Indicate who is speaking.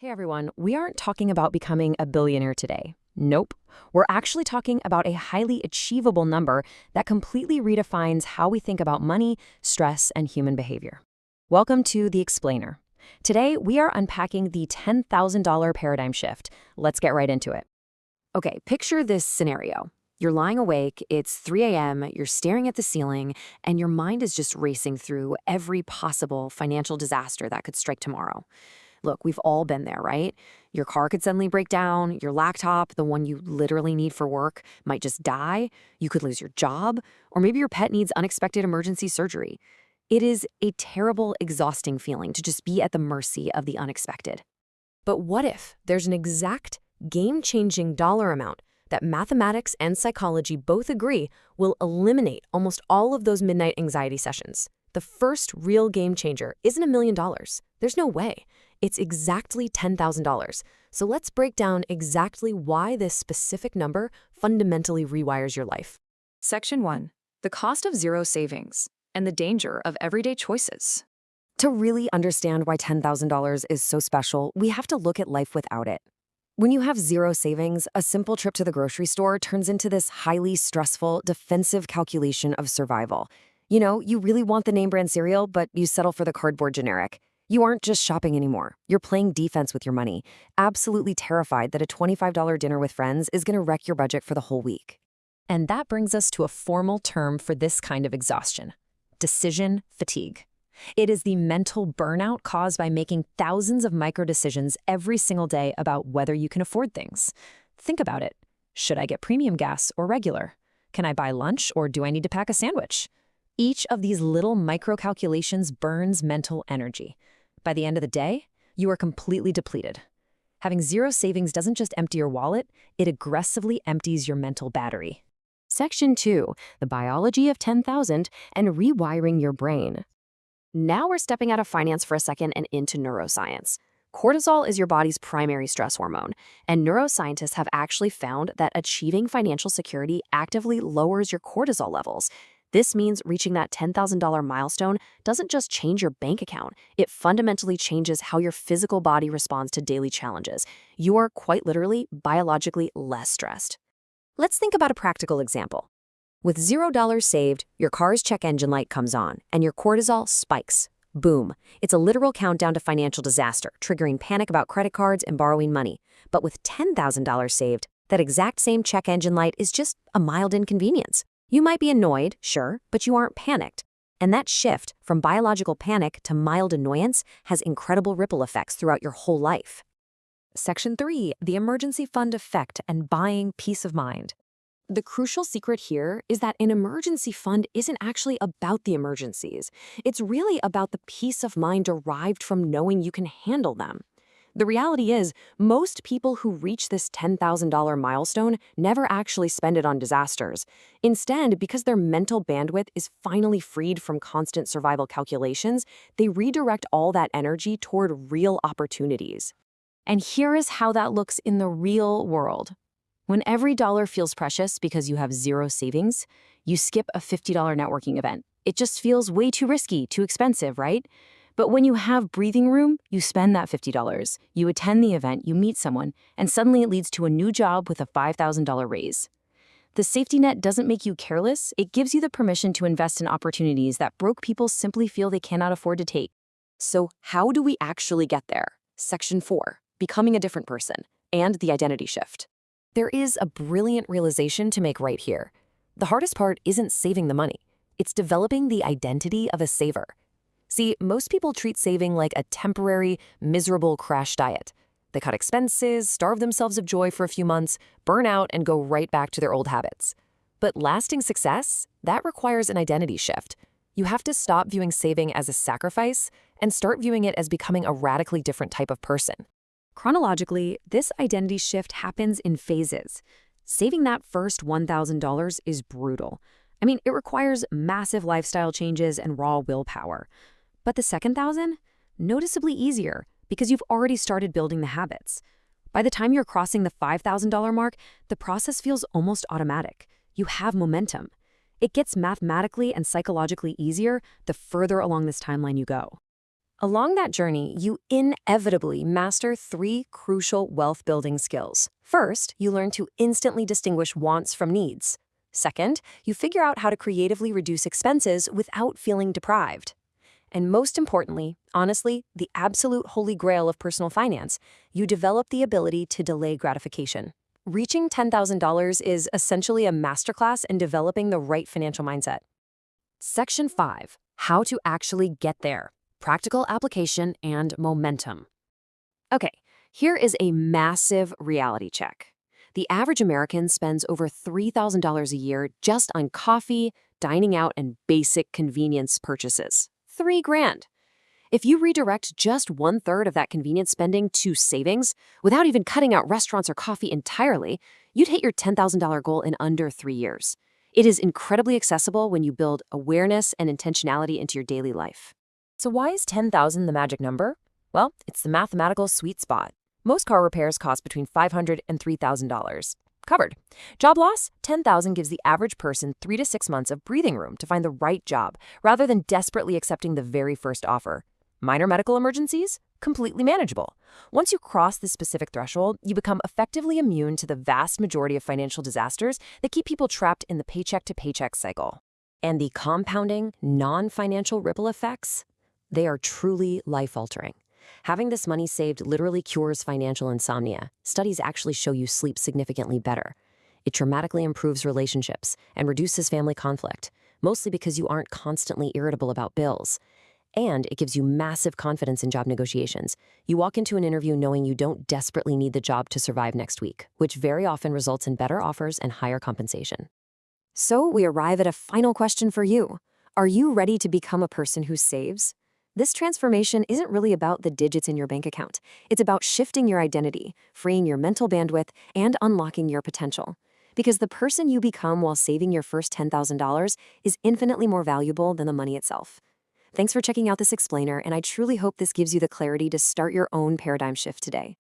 Speaker 1: Hey everyone, we aren't talking about becoming a billionaire today. Nope. We're actually talking about a highly achievable number that completely redefines how we think about money, stress, and human behavior. Welcome to The Explainer. Today, we are unpacking the $10,000 paradigm shift. Let's get right into it.
Speaker 2: Okay, picture this scenario. You're lying awake, it's 3 a.m., you're staring at the ceiling, and your mind is just racing through every possible financial disaster that could strike tomorrow. Look, we've all been there, right? Your car could suddenly break down, your laptop, the one you literally need for work, might just die, you could lose your job, or maybe your pet needs unexpected emergency surgery. It is a terrible, exhausting feeling to just be at the mercy of the unexpected.
Speaker 3: But what if there's an exact, game-changing dollar amount that mathematics and psychology both agree will eliminate almost all of those midnight anxiety sessions? The first real game changer isn't $1 million. There's no way. It's exactly $10,000. So let's break down exactly why this specific number fundamentally rewires your life.
Speaker 4: Section 1. The cost of zero savings and the danger of everyday choices.
Speaker 2: To really understand why $10,000 is so special, we have to look at life without it. When you have zero savings, a simple trip to the grocery store turns into this highly stressful, defensive calculation of survival. You know, you really want the name brand cereal, but you settle for the cardboard generic. You aren't just shopping anymore. You're playing defense with your money, absolutely terrified that a $25 dinner with friends is going to wreck your budget for the whole week.
Speaker 1: And that brings us to a formal term for this kind of exhaustion: decision fatigue. It is the mental burnout caused by making thousands of micro-decisions every single day about whether you can afford things. Think about it. Should I get premium gas or regular? Can I buy lunch or do I need to pack a sandwich? Each of these little micro-calculations burns mental energy. By the end of the day, you are completely depleted. Having zero savings doesn't just empty your wallet, it aggressively empties your mental battery.
Speaker 2: Section 2, the biology of 10,000 and rewiring your brain. Now we're stepping out of finance for a second and into neuroscience. Cortisol is your body's primary stress hormone, and neuroscientists have actually found that achieving financial security actively lowers your cortisol levels. This means reaching that $10,000 milestone doesn't just change your bank account, it fundamentally changes how your physical body responds to daily challenges. You are quite literally biologically less stressed. Let's think about a practical example. With $0 saved, your car's check engine light comes on, and your cortisol spikes. Boom. It's a literal countdown to financial disaster, triggering panic about credit cards and borrowing money. But with $10,000 saved, that exact same check engine light is just a mild inconvenience. You might be annoyed, sure, but you aren't panicked. And that shift from biological panic to mild annoyance has incredible ripple effects throughout your whole life.
Speaker 1: Section 3, the emergency fund effect and buying peace of mind.
Speaker 2: The crucial secret here is that an emergency fund isn't actually about the emergencies. It's really about the peace of mind derived from knowing you can handle them. The reality is, most people who reach this $10,000 milestone never actually spend it on disasters. Instead, because their mental bandwidth is finally freed from constant survival calculations, they redirect all that energy toward real opportunities.
Speaker 1: And here is how that looks in the real world. When every dollar feels precious because you have zero savings, you skip a $50 networking event. It just feels way too risky, too expensive, right? But when you have breathing room, you spend that $50. You attend the event, you meet someone, and suddenly it leads to a new job with a $5,000 raise. The safety net doesn't make you careless, it gives you the permission to invest in opportunities that broke people simply feel they cannot afford to take.
Speaker 2: So how do we actually get there? Section 4, becoming a different person, and the identity shift. There is a brilliant realization to make right here. The hardest part isn't saving the money. It's developing the identity of a saver. See, most people treat saving like a temporary, miserable crash diet. They cut expenses, starve themselves of joy for a few months, burn out, and go right back to their old habits. But lasting success, that requires an identity shift. You have to stop viewing saving as a sacrifice and start viewing it as becoming a radically different type of person. Chronologically, this identity shift happens in phases. Saving that first $1,000 is brutal. I mean, it requires massive lifestyle changes and raw willpower. But the second 1,000? Noticeably easier because you've already started building the habits. By the time you're crossing the $5,000 mark, the process feels almost automatic. You have momentum. It gets mathematically and psychologically easier the further along this timeline you go.
Speaker 1: Along that journey, you inevitably master 3 crucial wealth-building skills. First, you learn to instantly distinguish wants from needs. Second, you figure out how to creatively reduce expenses without feeling deprived. And most importantly, honestly, the absolute holy grail of personal finance, you develop the ability to delay gratification. Reaching $10,000 is essentially a masterclass in developing the right financial mindset.
Speaker 2: Section 5. How to actually get there. Practical application and momentum. Okay, here is a massive reality check. The average American spends over $3,000 a year just on coffee, dining out, and basic convenience purchases. $3,000. If you redirect just 1/3 of that convenience spending to savings, without even cutting out restaurants or coffee entirely, you'd hit your $10,000 goal in under 3 years. It is incredibly accessible when you build awareness and intentionality into your daily life.
Speaker 3: So why is 10,000 the magic number? Well, it's the mathematical sweet spot. Most car repairs cost between $500 and $3,000. Covered. Job loss? 10,000 gives the average person 3 to 6 months of breathing room to find the right job, rather than desperately accepting the very first offer. Minor medical emergencies? Completely manageable. Once you cross this specific threshold, you become effectively immune to the vast majority of financial disasters that keep people trapped in the paycheck-to-paycheck cycle.
Speaker 1: And the compounding, non-financial ripple effects? They are truly life-altering. Having this money saved literally cures financial insomnia. Studies actually show you sleep significantly better. It dramatically improves relationships and reduces family conflict, mostly because you aren't constantly irritable about bills. And it gives you massive confidence in job negotiations. You walk into an interview knowing you don't desperately need the job to survive next week, which very often results in better offers and higher compensation.
Speaker 4: So we arrive at a final question for you. Are you ready to become a person who saves? This transformation isn't really about the digits in your bank account. It's about shifting your identity, freeing your mental bandwidth, and unlocking your potential. Because the person you become while saving your first $10,000 is infinitely more valuable than the money itself. Thanks for checking out this explainer, and I truly hope this gives you the clarity to start your own paradigm shift today.